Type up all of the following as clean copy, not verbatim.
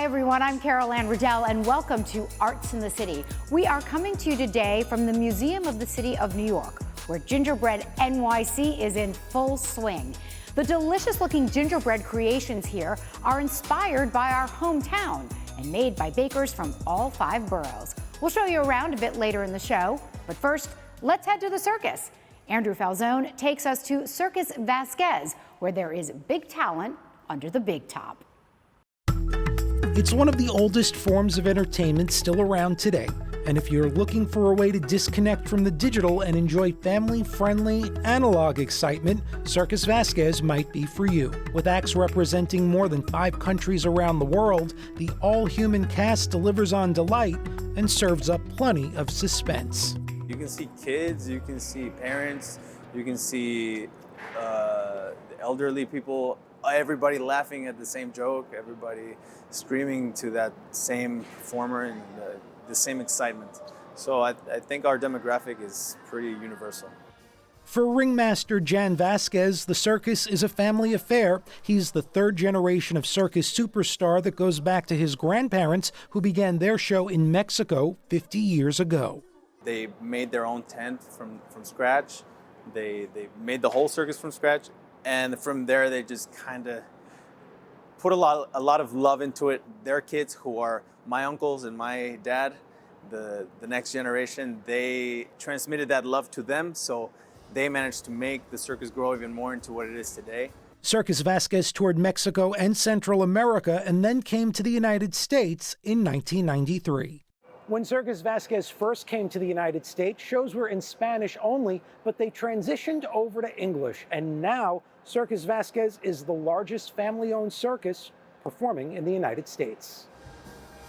Hi everyone, I'm Anne Riddell and welcome to Arts in the City. We are coming to you today from the Museum of the City of New York, where Gingerbread NYC is in full swing. The delicious looking gingerbread creations here are inspired by our hometown and made by bakers from all 5 boroughs. We'll show you around a bit later in the show, but first, let's head to the circus. Andrew Falzon takes us to Circus Vasquez, where there is big talent under the big top. It's one of the oldest forms of entertainment still around today. And if you're looking for a way to disconnect from the digital and enjoy family-friendly, analog excitement, Circus Vasquez might be for you. With acts representing more than 5 countries around the world, the all-human cast delivers on delight and serves up plenty of suspense. You can see kids, you can see parents, you can see elderly people, everybody laughing at the same joke, everybody screaming to that same performer and the same excitement. So I think our demographic is pretty universal. For Ringmaster Jan Vasquez, the circus is a family affair. He's the 3rd generation of circus superstar that goes back to his grandparents, who began their show in Mexico 50 years ago. They made their own tent from scratch. They made the whole circus from scratch. And from there, they just kind of put a lot of love into it. Their kids, who are my uncles and my dad, the next generation, they transmitted that love to them. So they managed to make the circus grow even more into what it is today. Circus Vasquez toured Mexico and Central America and then came to the United States in 1993. When Circus Vasquez first came to the United States, shows were in Spanish only, but they transitioned over to English. And now, Circus Vasquez is the largest family-owned circus performing in the United States.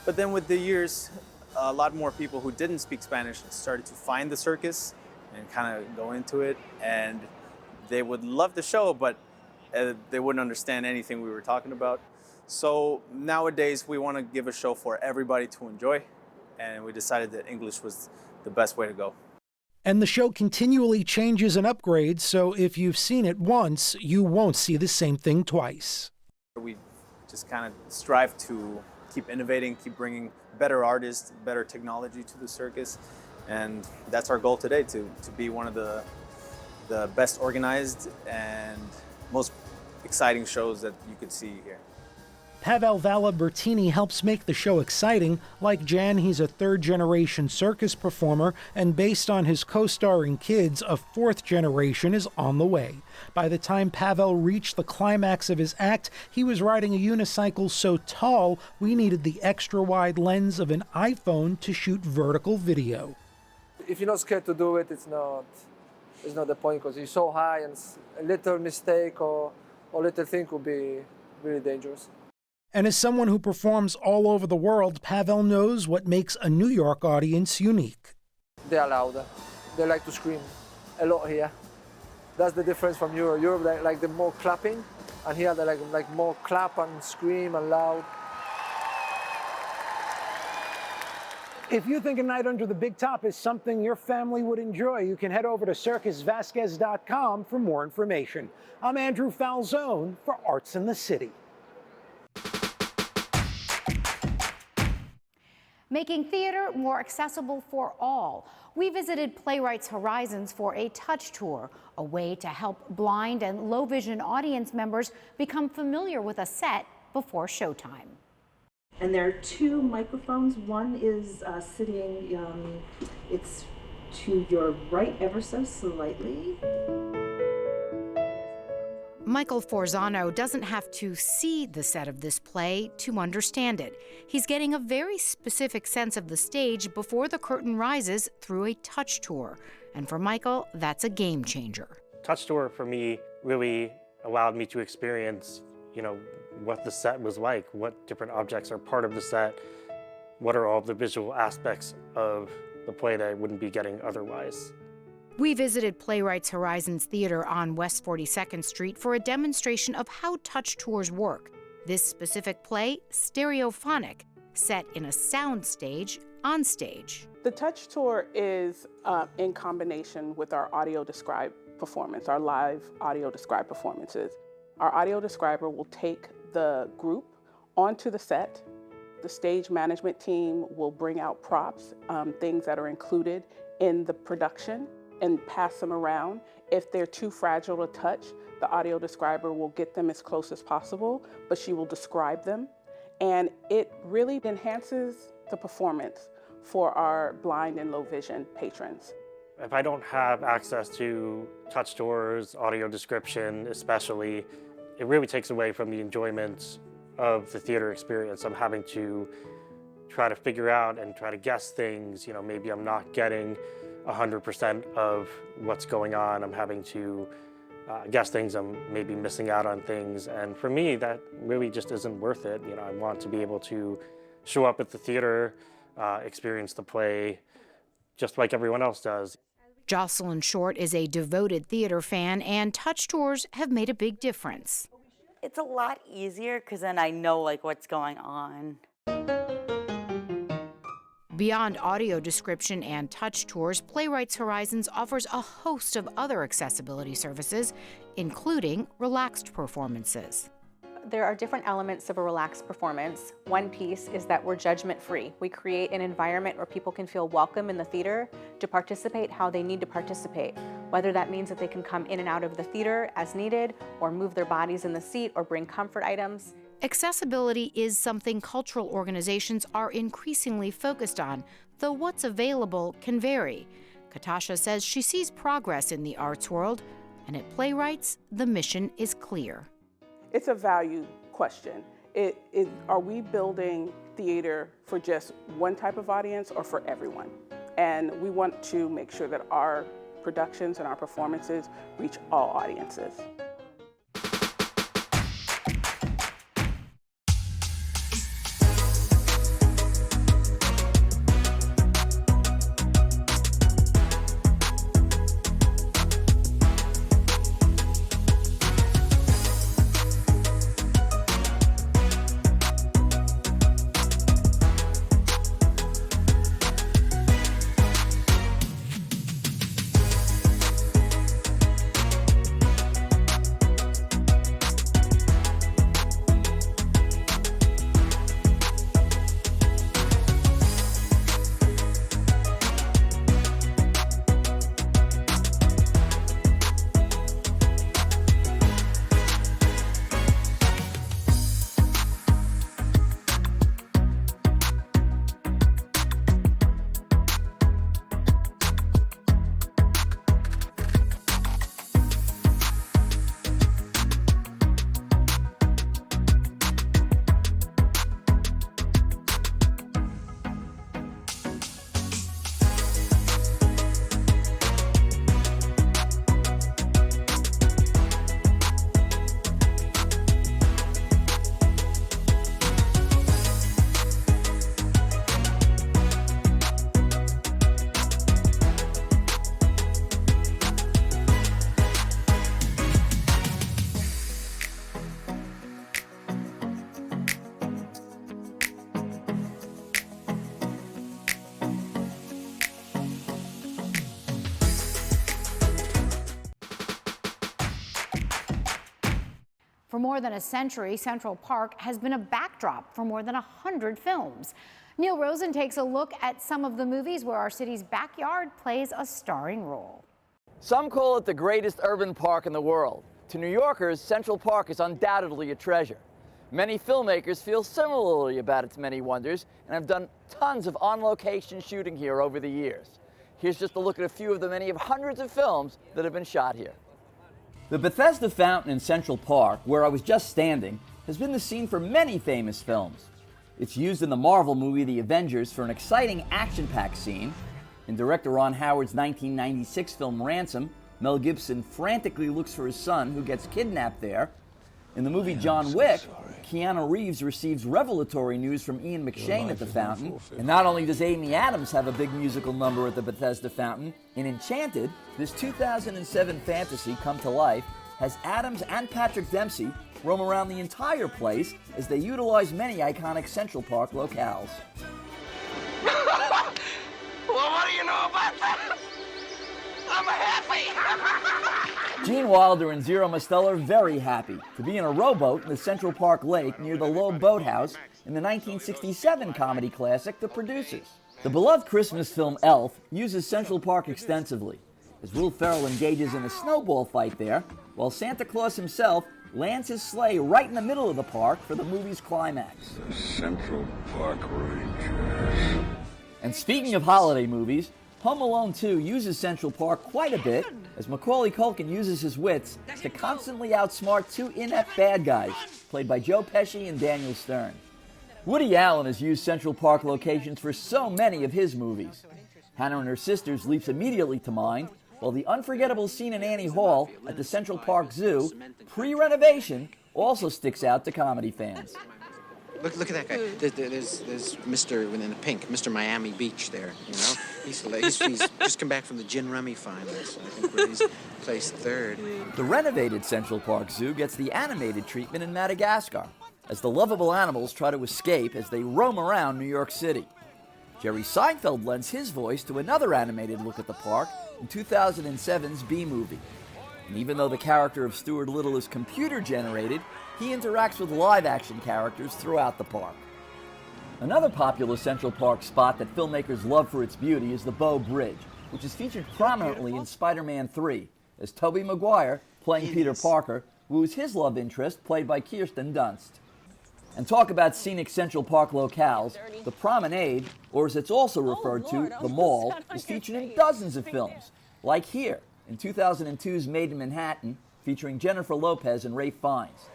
But then with the years, a lot more people who didn't speak Spanish started to find the circus and kind of go into it. And they would love the show, but they wouldn't understand anything we were talking about. So nowadays, we want to give a show for everybody to enjoy. And we decided that English was the best way to go. And the show continually changes and upgrades, so if you've seen it once, you won't see the same thing twice. We just kind of strive to keep innovating, keep bringing better artists, better technology to the circus. And that's our goal today, to be one of the best organized and most exciting shows that you could see here. Pavel Valla Bertini helps make the show exciting. Like Jan, he's a 3rd-generation circus performer, and based on his co-starring kids, a 4th generation is on the way. By the time Pavel reached the climax of his act, he was riding a unicycle so tall, we needed the extra-wide lens of an iPhone to shoot vertical video. If you're not scared to do it, it's not the point, because you're so high, and a little mistake or little thing could be really dangerous. And as someone who performs all over the world, Pavel knows what makes a New York audience unique. They are louder. They like to scream a lot here. That's the difference from Europe. Europe, they like the more clapping, and here they like more clap and scream and loud. If you think a night under the big top is something your family would enjoy, you can head over to circusvasquez.com for more information. I'm Andrew Falzon for Arts in the City. Making theater more accessible for all. We visited Playwrights Horizons for a touch tour, a way to help blind and low vision audience members become familiar with a set before showtime. And there are 2 microphones. One is sitting, it's to your right ever so slightly. Michael Forzano doesn't have to see the set of this play to understand it. He's getting a very specific sense of the stage before the curtain rises through a touch tour. And for Michael, that's a game changer. Touch tour for me really allowed me to experience, what the set was like, what different objects are part of the set, what are all the visual aspects of the play that I wouldn't be getting otherwise. We visited Playwrights Horizons Theater on West 42nd Street for a demonstration of how touch tours work. This specific play, Stereophonic, set in a sound stage on stage. The touch tour is in combination with our audio describe performance, our live audio describe performances. Our audio describer will take the group onto the set The stage management team will bring out props, things that are included in the production, and pass them around. If they're too fragile to touch, the audio describer will get them as close as possible, but she will describe them. And it really enhances the performance for our blind and low vision patrons. If I don't have access to touch doors, audio description especially, it really takes away from the enjoyment of the theater experience. I'm having to try to figure out and try to guess things. Maybe I'm not getting 100% of what's going on. I'm having to guess things. I'm maybe missing out on things. And for me, that really just isn't worth it. I want to be able to show up at the theater, experience the play, just like everyone else does. Jocelyn Short is a devoted theater fan, and touch tours have made a big difference. It's a lot easier because then I know what's going on. Beyond audio description and touch tours, Playwrights Horizons offers a host of other accessibility services, including relaxed performances. There are different elements of a relaxed performance. One piece is that we're judgment-free. We create an environment where people can feel welcome in the theater to participate how they need to participate, whether that means that they can come in and out of the theater as needed, or move their bodies in the seat, or bring comfort items. Accessibility is something cultural organizations are increasingly focused on, though what's available can vary. Katasha says she sees progress in the arts world, and at Playwrights, the mission is clear. It's a value question. Are we building theater for just one type of audience or for everyone? And we want to make sure that our productions and our performances reach all audiences. For more than a century, Central Park has been a backdrop for more than 100 films. Neil Rosen takes a look at some of the movies where our city's backyard plays a starring role. Some call it the greatest urban park in the world. To New Yorkers, Central Park is undoubtedly a treasure. Many filmmakers feel similarly about its many wonders and have done tons of on-location shooting here over the years. Here's just a look at a few of the many of hundreds of films that have been shot here. The Bethesda Fountain in Central Park, where I was just standing, has been the scene for many famous films. It's used in the Marvel movie The Avengers for an exciting action-packed scene. In director Ron Howard's 1996 film Ransom, Mel Gibson frantically looks for his son, who gets kidnapped there. In the movie John Wick, Keanu Reeves receives revelatory news from Ian McShane at the fountain. And not only does Amy Adams have a big musical number at the Bethesda Fountain, in Enchanted, this 2007 fantasy come to life has Adams and Patrick Dempsey roam around the entire place as they utilize many iconic Central Park locales. Well, what do you know about that? I'm happy! Gene Wilder and Zero Mostel are very happy to be in a rowboat in the Central Park Lake near the Loeb Boathouse in the 1967 comedy classic, The Producers. The beloved Christmas film Elf uses Central Park extensively, as Will Ferrell engages in a snowball fight there, while Santa Claus himself lands his sleigh right in the middle of the park for the movie's climax. The Central Park Rangers. And speaking of holiday movies, Home Alone 2 uses Central Park quite a bit, as Macaulay Culkin uses his wits to constantly outsmart two inept bad guys, played by Joe Pesci and Daniel Stern. Woody Allen has used Central Park locations for so many of his movies. Hannah and Her Sisters leaps immediately to mind, while the unforgettable scene in Annie Hall at the Central Park Zoo, pre-renovation, also sticks out to comedy fans. Look at that guy. There's Mr. in the pink, Mr. Miami Beach there, you know? He's just come back from the Gin Rummy finals, I think, where he's placed third. The renovated Central Park Zoo gets the animated treatment in Madagascar, as the lovable animals try to escape as they roam around New York City. Jerry Seinfeld lends his voice to another animated look at the park in 2007's B-Movie. And even though the character of Stuart Little is computer-generated, he interacts with live-action characters throughout the park. Another popular Central Park spot that filmmakers love for its beauty is the Bow Bridge, which is featured prominently in Spider-Man 3, as Tobey Maguire, playing Peter Parker, woos his love interest, played by Kirsten Dunst. And talk about scenic Central Park locales, the Promenade, or as it's also referred to, the Mall, is featured in dozens of films, like here, in 2002's Made in Manhattan, featuring Jennifer Lopez and Ralph Fiennes.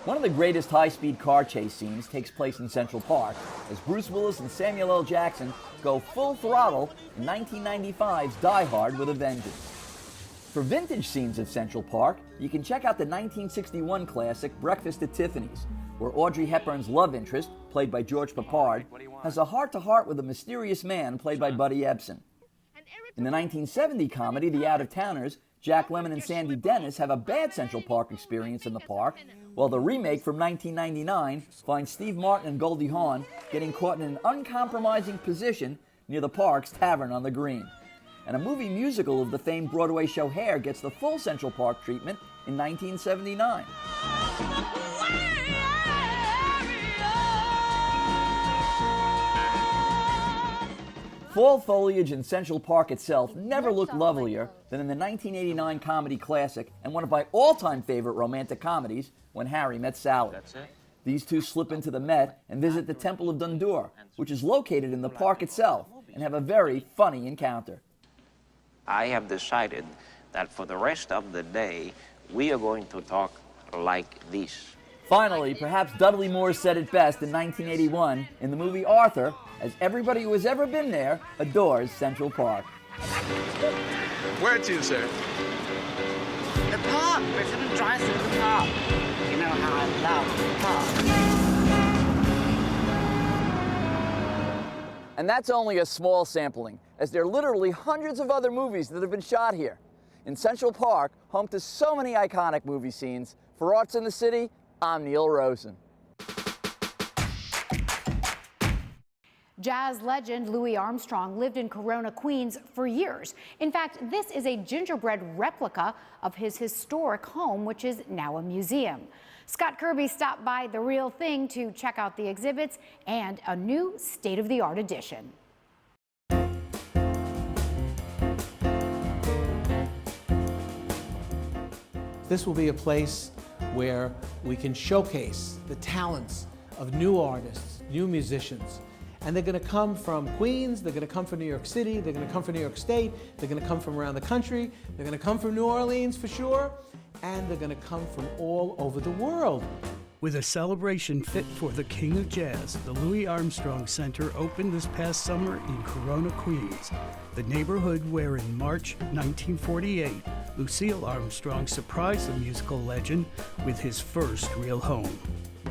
One of the greatest high-speed car chase scenes takes place in Central Park, as Bruce Willis and Samuel L. Jackson go full throttle in 1995's Die Hard with a Vengeance. For vintage scenes of Central Park, you can check out the 1961 classic Breakfast at Tiffany's, where Audrey Hepburn's love interest, played by George Peppard, has a heart-to-heart with a mysterious man played by Buddy Ebsen. In the 1970 comedy The Out-of-Towners, Jack Lemmon and Sandy Dennis have a bad Central Park experience in the park, while the remake from 1999 finds Steve Martin and Goldie Hawn getting caught in an uncompromising position near the park's Tavern on the Green. And a movie musical of the famed Broadway show Hair gets the full Central Park treatment in 1979. Fall foliage in Central Park itself never looked lovelier than in the 1989 comedy classic and one of my all-time favorite romantic comedies, When Harry Met Sally. These two slip into the Met and visit the Temple of Dundur, which is located in the park itself, and have a very funny encounter. I have decided that for the rest of the day, we are going to talk like this. Finally, perhaps Dudley Moore said it best in 1981 in the movie Arthur, as everybody who has ever been there adores Central Park. Where to, sir? The park. We're going to drive through the park. You know how I love the park. And that's only a small sampling, as there are literally hundreds of other movies that have been shot here. In Central Park, home to so many iconic movie scenes, for Arts in the City, I'm Neil Rosen. Jazz legend Louis Armstrong lived in Corona, Queens for years. In fact, this is a gingerbread replica of his historic home, which is now a museum. Scott Kerbey stopped by The Real Thing to check out the exhibits and a new state-of-the-art addition. This will be a place where we can showcase the talents of new artists, new musicians. And they're going to come from Queens, they're going to come from New York City, they're going to come from New York State, they're going to come from around the country, they're going to come from New Orleans for sure, and they're going to come from all over the world. With a celebration fit for the King of Jazz, the Louis Armstrong Center opened this past summer in Corona, Queens, the neighborhood where in March 1948, Lucille Armstrong surprised the musical legend with his first real home.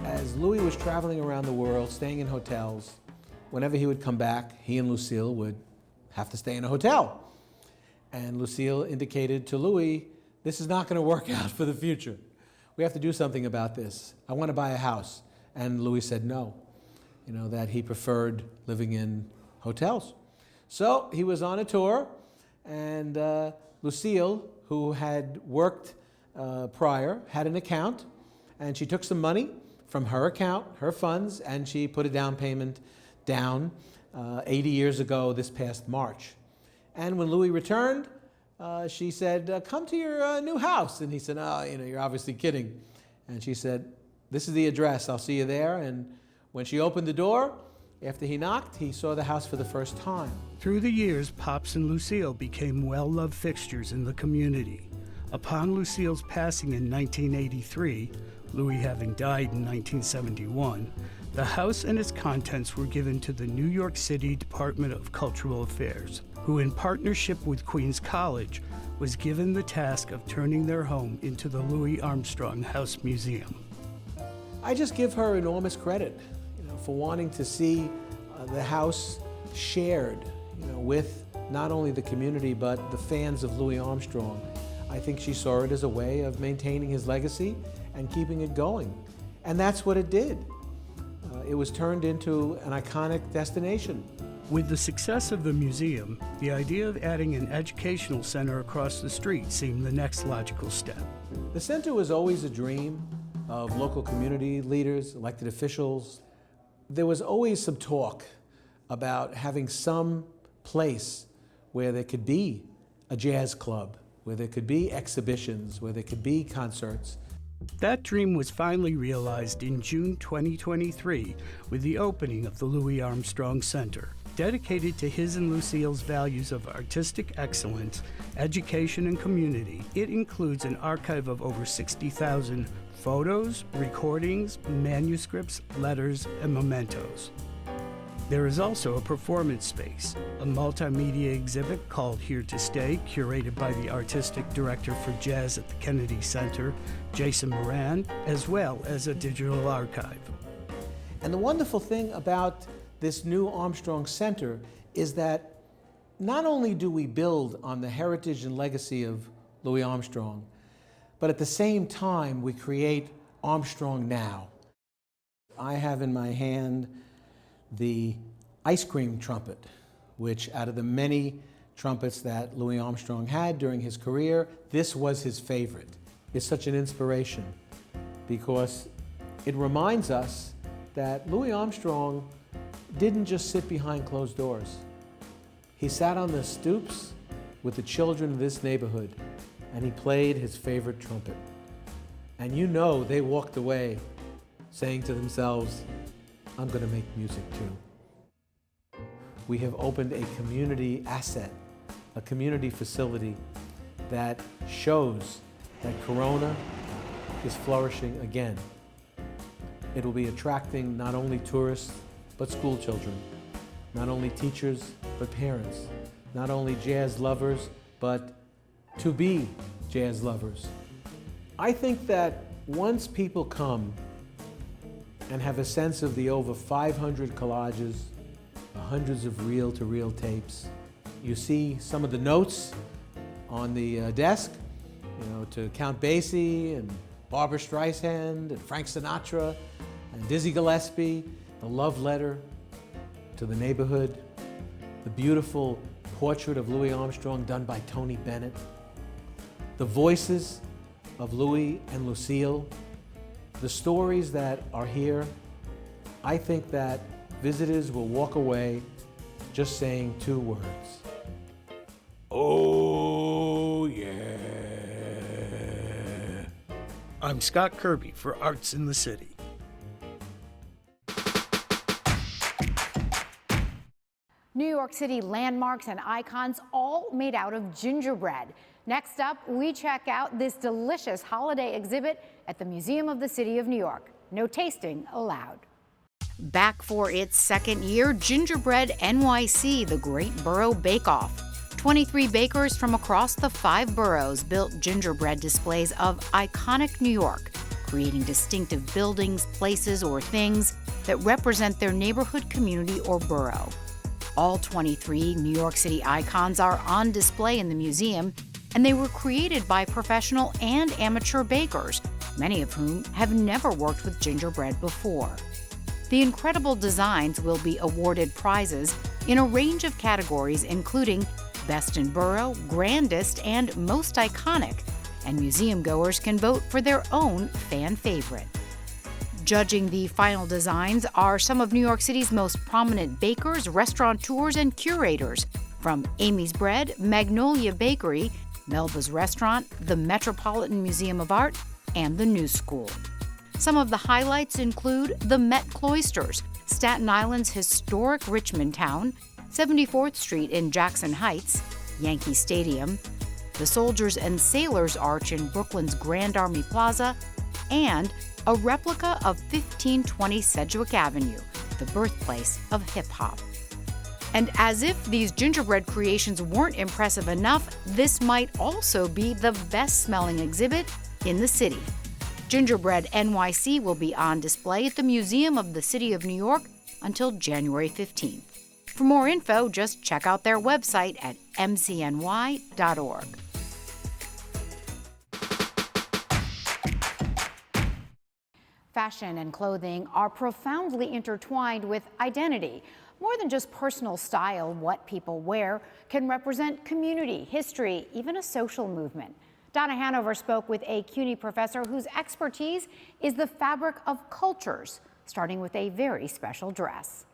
As Louis was traveling around the world, staying in hotels, whenever he would come back, he and Lucille would have to stay in a hotel. And Lucille indicated to Louis, this is not going to work out for the future. We have to do something about this. I want to buy a house. And Louis said no, that he preferred living in hotels. So he was on a tour, and Lucille, who had worked prior, had an account, and she took some money from her account, her funds, and she put a down payment down 80 years ago this past March. And when Louis returned, she said, come to your new house. And he said, oh, you're obviously kidding. And she said, this is the address, I'll see you there. And when she opened the door, after he knocked, he saw the house for the first time. Through the years, Pops and Lucille became well-loved fixtures in the community. Upon Lucille's passing in 1983, Louis having died in 1971, the house and its contents were given to the New York City Department of Cultural Affairs, who in partnership with Queens College was given the task of turning their home into the Louis Armstrong House Museum. I just give her enormous credit, for wanting to see the house shared, with not only the community but the fans of Louis Armstrong. I think she saw it as a way of maintaining his legacy and keeping it going. And that's what it did. It was turned into an iconic destination. With the success of the museum, the idea of adding an educational center across the street seemed the next logical step. The center was always a dream of local community leaders, elected officials. There was always some talk about having some place where there could be a jazz club, where there could be exhibitions, where there could be concerts. That dream was finally realized in June 2023 with the opening of the Louis Armstrong Center. Dedicated to his and Lucille's values of artistic excellence, education, and community, it includes an archive of over 60,000 photos, recordings, manuscripts, letters, and mementos. There is also a performance space, a multimedia exhibit called Here to Stay, curated by the Artistic Director for Jazz at the Kennedy Center, Jason Moran, as well as a digital archive. And the wonderful thing about this new Armstrong Center is that not only do we build on the heritage and legacy of Louis Armstrong, but at the same time we create Armstrong Now. I have in my hand the ice cream trumpet, which out of the many trumpets that Louis Armstrong had during his career, this was his favorite. It's such an inspiration because it reminds us that Louis Armstrong didn't just sit behind closed doors. He sat on the stoops with the children of this neighborhood and he played his favorite trumpet. And they walked away saying to themselves, I'm going to make music too. We have opened a community asset, a community facility that shows that Corona is flourishing again. It will be attracting not only tourists, but school children, not only teachers, but parents, not only jazz lovers, but to-be jazz lovers. I think that once people come and have a sense of the over 500 collages, the hundreds of reel-to-reel tapes, you see some of the notes on the desk, to Count Basie and Barbra Streisand and Frank Sinatra and Dizzy Gillespie, the love letter to the neighborhood, the beautiful portrait of Louis Armstrong done by Tony Bennett, the voices of Louis and Lucille, the stories that are here. I think that visitors will walk away just saying two words. Oh, yeah. I'm Scott Kerbey for Arts in the City. New York City landmarks and icons all made out of gingerbread. Next up, we check out this delicious holiday exhibit at the Museum of the City of New York. No tasting allowed. Back for its second year, Gingerbread NYC, the Great Borough Bake-Off. 23 bakers from across the 5 boroughs built gingerbread displays of iconic New York, creating distinctive buildings, places, or things that represent their neighborhood, community, or borough. All 23 New York City icons are on display in the museum, and they were created by professional and amateur bakers, many of whom have never worked with gingerbread before. The incredible designs will be awarded prizes in a range of categories, including Best in Borough, Grandest, and Most Iconic, and museum goers can vote for their own fan favorite. Judging the final designs are some of New York City's most prominent bakers, restaurateurs, and curators, from Amy's Bread, Magnolia Bakery, Melba's Restaurant, the Metropolitan Museum of Art, and the New School. Some of the highlights include the Met Cloisters, Staten Island's historic Richmond town, 74th Street in Jackson Heights, Yankee Stadium, the Soldiers and Sailors Arch in Brooklyn's Grand Army Plaza, and a replica of 1520 Sedgwick Avenue, the birthplace of hip-hop. And as if these gingerbread creations weren't impressive enough, this might also be the best-smelling exhibit in the city. Gingerbread NYC will be on display at the Museum of the City of New York until January 15th. For more info, just check out their website at mcny.org. Fashion and clothing are profoundly intertwined with identity. More than just personal style, what people wear can represent community, history, even a social movement. Donna Hanover spoke with a CUNY professor whose expertise is the fabric of cultures, starting with a very special dress.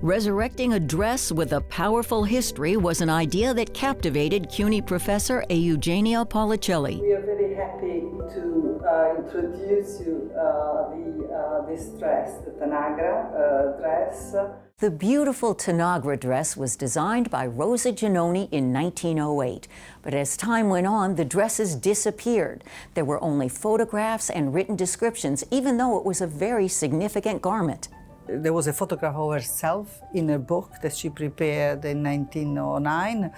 Resurrecting a dress with a powerful history was an idea that captivated CUNY professor Eugenia Paulicelli. We are very happy to introduce you this dress, the Tanagra dress. The beautiful Tanagra dress was designed by Rosa Giannoni in 1908. But as time went on, the dresses disappeared. There were only photographs and written descriptions, even though it was a very significant garment. There was a photograph of herself in a book that she prepared in 1909,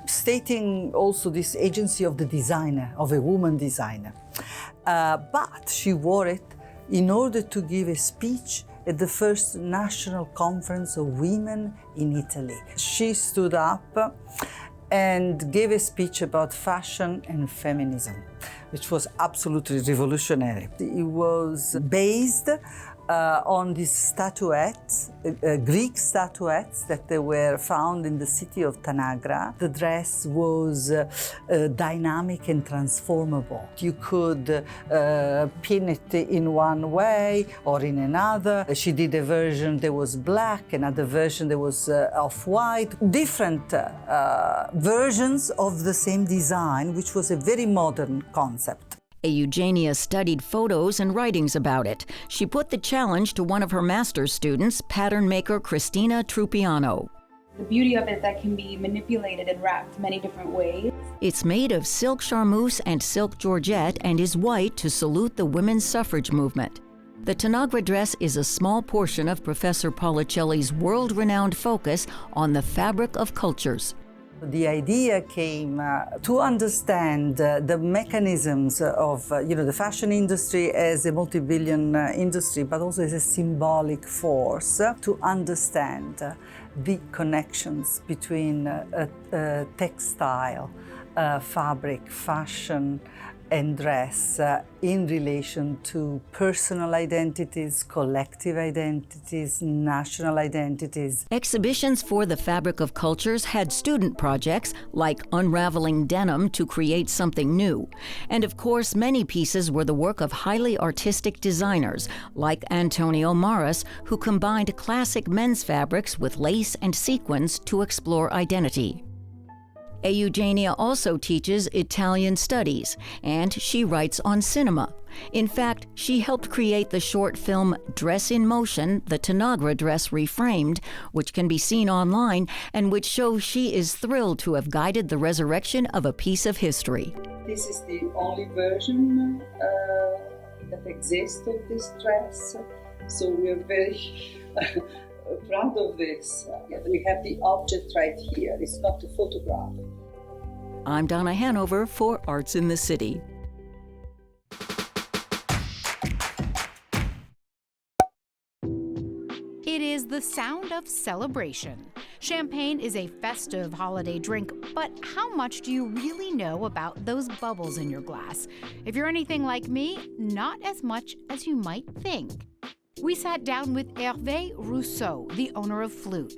stating also this agency of the designer, of a woman designer. But she wore it in order to give a speech at the first National Conference of Women in Italy. She stood up and gave a speech about fashion and feminism, which was absolutely revolutionary. It was based on these statuettes, Greek statuettes that they were found in the city of Tanagra. The dress was dynamic and transformable. You could pin it in one way or in another. She did a version that was black, another version that was off-white. Different versions of the same design, which was a very modern concept. Eugenia studied photos and writings about it. She put the challenge to one of her master's students, pattern maker Cristina Trupiano. The beauty of it is that can be manipulated and wrapped many different ways. It's made of silk charmeuse and silk georgette and is white to salute the women's suffrage movement. The Tanagra dress is a small portion of Professor Paulicelli's world-renowned focus on the fabric of cultures. The idea came to understand the mechanisms of the fashion industry as a multi-billion industry, but also as a symbolic force, to understand the connections between textile, fabric, fashion, and dress in relation to personal identities, collective identities, national identities. Exhibitions for the fabric of cultures had student projects like unraveling denim to create something new. And of course, many pieces were the work of highly artistic designers like Antonio Maris, who combined classic men's fabrics with lace and sequins to explore identity. Eugenia also teaches Italian studies, and she writes on cinema. In fact, she helped create the short film Dress in Motion, the Tanagra Dress Reframed, which can be seen online and which shows she is thrilled to have guided the resurrection of a piece of history. This is the only version that exists of this dress, so we are very proud of this. We have the object right here. It's not a photograph. I'm Donna Hanover for Arts in the City. It is the sound of celebration. Champagne is a festive holiday drink, but how much do you really know about those bubbles in your glass? If you're anything like me, not as much as you might think. We sat down with Herve Rousseau, the owner of Flute.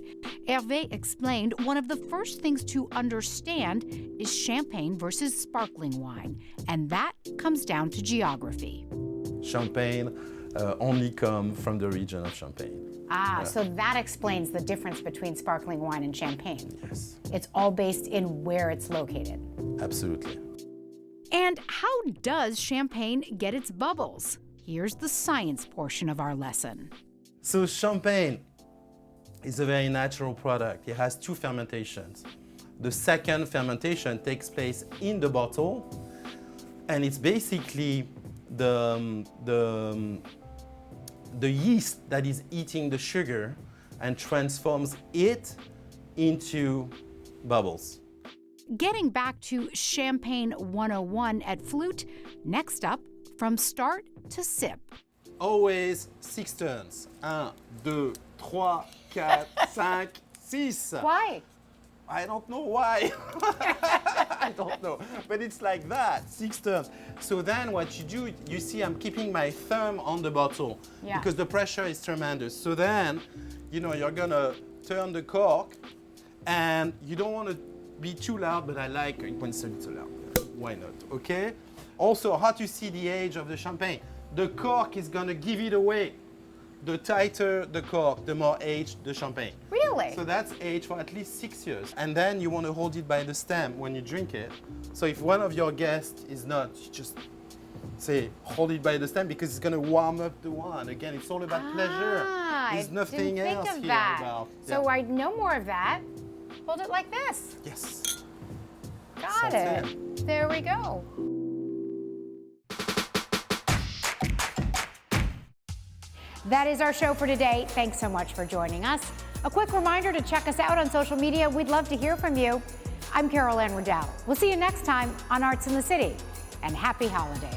Herve explained one of the first things to understand is champagne versus sparkling wine, and that comes down to geography. Champagne only come from the region of Champagne. So that explains the difference between sparkling wine and champagne. Yes. It's all based in where it's located. Absolutely. And how does champagne get its bubbles? Here's the science portion of our lesson. So champagne is a very natural product. It has two fermentations. The second fermentation takes place in the bottle, and it's basically the yeast that is eating the sugar and transforms it into bubbles. Getting back to Champagne 101 at Flute, next up, from start to sip. Always 6 turns. 1, 2, 3, 4, 5, 6. Why? I don't know why. I don't know. But it's like that, 6 turns. So then what you do, you see I'm keeping my thumb on the bottle because the pressure is tremendous. So then, you know, you're gonna turn the cork and you don't want to be too loud, but I like it when it's a little loud. Why not, okay? Also, how to see the age of the champagne. The cork is gonna give it away. The tighter the cork, the more aged the champagne. Really? So that's aged for at least 6 years. And then you want to hold it by the stem when you drink it. So if one of your guests is not, you just say, hold it by the stem because it's gonna warm up the wine. Again, it's all about pleasure. There's nothing else here about. So I know more of that. Hold it like this. Yes. Got it. There we go. That is our show for today. Thanks so much for joining us. A quick reminder to check us out on social media. We'd love to hear from you. I'm Anne Riddell. We'll see you next time on Arts in the City, and happy holidays.